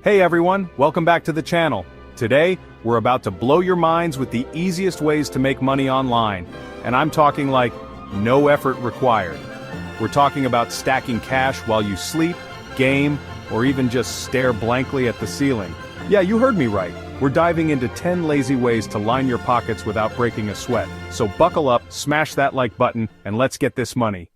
Hey everyone, welcome back to the channel. Today, we're about to blow your minds with the easiest ways to make money online. And I'm talking like, no effort required. We're talking about stacking cash while you sleep, game, or even just stare blankly at the ceiling. Yeah, you heard me right. We're diving into 10 lazy ways to line your pockets without breaking a sweat. So buckle up, smash that like button, and let's get this money.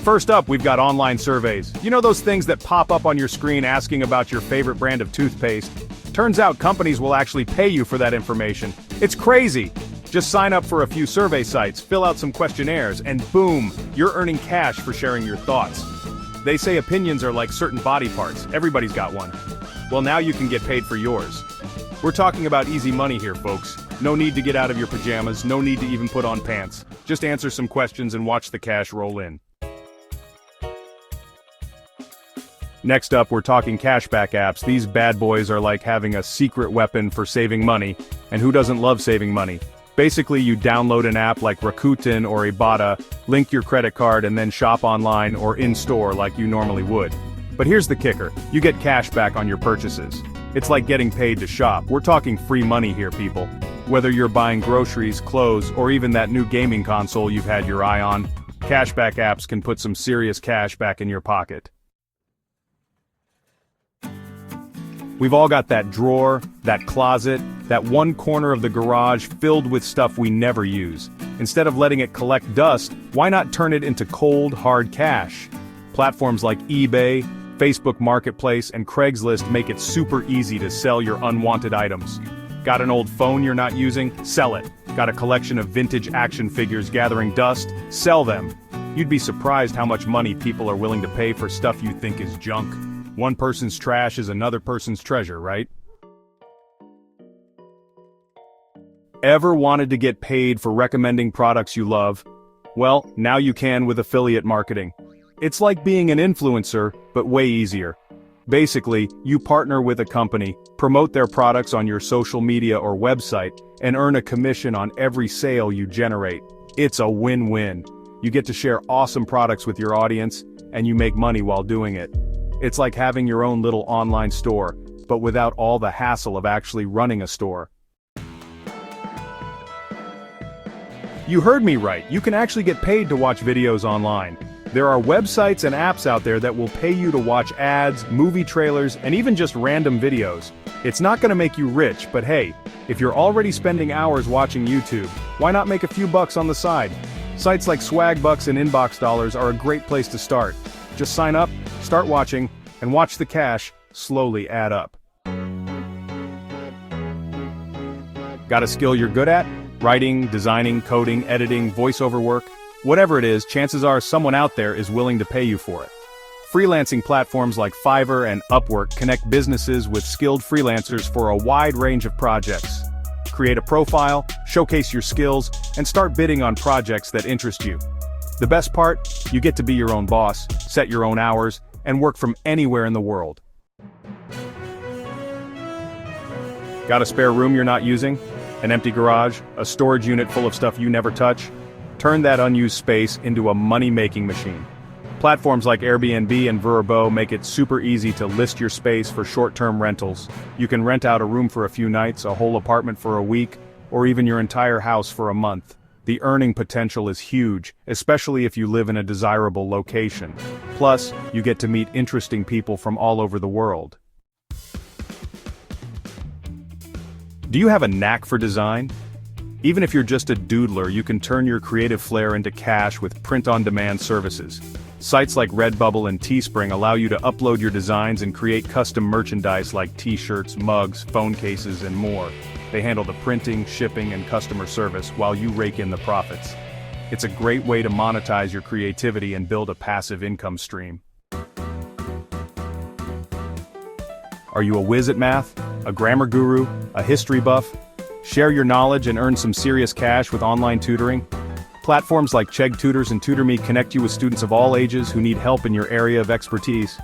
First up, we've got online surveys. You know those things that pop up on your screen asking about your favorite brand of toothpaste? Turns out companies will actually pay you for that information. It's crazy! Just sign up for a few survey sites, fill out some questionnaires, and boom, you're earning cash for sharing your thoughts. They say opinions are like certain body parts, everybody's got one. Well, now you can get paid for yours. We're talking about easy money here, folks. No need to get out of your pajamas, no need to even put on pants. Just answer some questions and watch the cash roll in. Next up, we're talking cashback apps. These bad boys are like having a secret weapon for saving money, and who doesn't love saving money? Basically, you download an app like Rakuten or Ibotta, link your credit card and then shop online or in-store like you normally would. But here's the kicker, you get cash back on your purchases. It's like getting paid to shop. We're talking free money here, people. Whether you're buying groceries, clothes, or even that new gaming console you've had your eye on, cashback apps can put some serious cash back in your pocket. We've all got that drawer, that closet, that one corner of the garage filled with stuff we never use. Instead of letting it collect dust, why not turn it into cold, hard cash? Platforms like eBay, Facebook Marketplace, and Craigslist make it super easy to sell your unwanted items. Got an old phone you're not using? Sell it. Got a collection of vintage action figures gathering dust? Sell them. You'd be surprised how much money people are willing to pay for stuff you think is junk. One person's trash is another person's treasure, right? Ever wanted to get paid for recommending products you love? Well, now you can with affiliate marketing. It's like being an influencer, but way easier. Basically, you partner with a company, promote their products on your social media or website, and earn a commission on every sale you generate. It's a win-win. You get to share awesome products with your audience, and you make money while doing it. It's like having your own little online store, but without all the hassle of actually running a store. You heard me right, you can actually get paid to watch videos online. There are websites and apps out there that will pay you to watch ads, movie trailers, and even just random videos. It's not gonna make you rich, but hey, if you're already spending hours watching YouTube, why not make a few bucks on the side? Sites like Swagbucks and Inbox Dollars are a great place to start. Just sign up, start watching, and watch the cash slowly add up. Got a skill you're good at? Writing, designing, coding, editing, voiceover work? Whatever it is, chances are someone out there is willing to pay you for it. Freelancing platforms like Fiverr and Upwork connect businesses with skilled freelancers for a wide range of projects. Create a profile, showcase your skills, and start bidding on projects that interest you. The best part? You get to be your own boss, set your own hours, and work from anywhere in the world. Got a spare room you're not using? An empty garage? A storage unit full of stuff you never touch? Turn that unused space into a money-making machine. Platforms like Airbnb and Vrbo make it super easy to list your space for short-term rentals. You can rent out a room for a few nights, a whole apartment for a week, or even your entire house for a month. The earning potential is huge, especially if you live in a desirable location. Plus, you get to meet interesting people from all over the world. Do you have a knack for design? Even if you're just a doodler, you can turn your creative flair into cash with print-on-demand services. Sites like Redbubble and Teespring allow you to upload your designs and create custom merchandise like t-shirts, mugs, phone cases, and more. They handle the printing, shipping, and customer service while you rake in the profits. It's a great way to monetize your creativity and build a passive income stream. Are you a whiz at math? A grammar guru? A history buff? Share your knowledge and earn some serious cash with online tutoring? Platforms like Chegg Tutors and TutorMe connect you with students of all ages who need help in your area of expertise.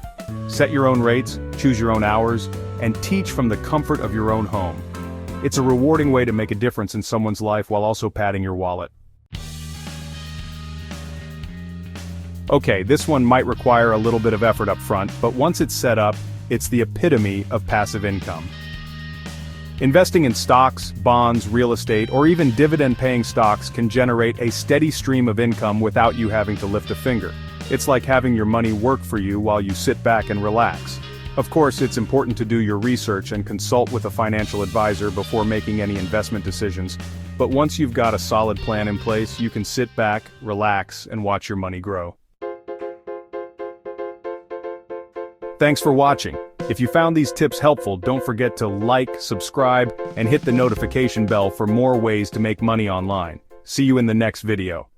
Set your own rates, choose your own hours, and teach from the comfort of your own home. It's a rewarding way to make a difference in someone's life while also padding your wallet. Okay, this one might require a little bit of effort up front, but once it's set up, it's the epitome of passive income. Investing in stocks, bonds, real estate, or even dividend-paying stocks can generate a steady stream of income without you having to lift a finger. It's like having your money work for you while you sit back and relax. Of course, it's important to do your research and consult with a financial advisor before making any investment decisions, but once you've got a solid plan in place, you can sit back, relax, and watch your money grow. Thanks for watching. If you found these tips helpful, don't forget to like, subscribe, and hit the notification bell for more ways to make money online. See you in the next video.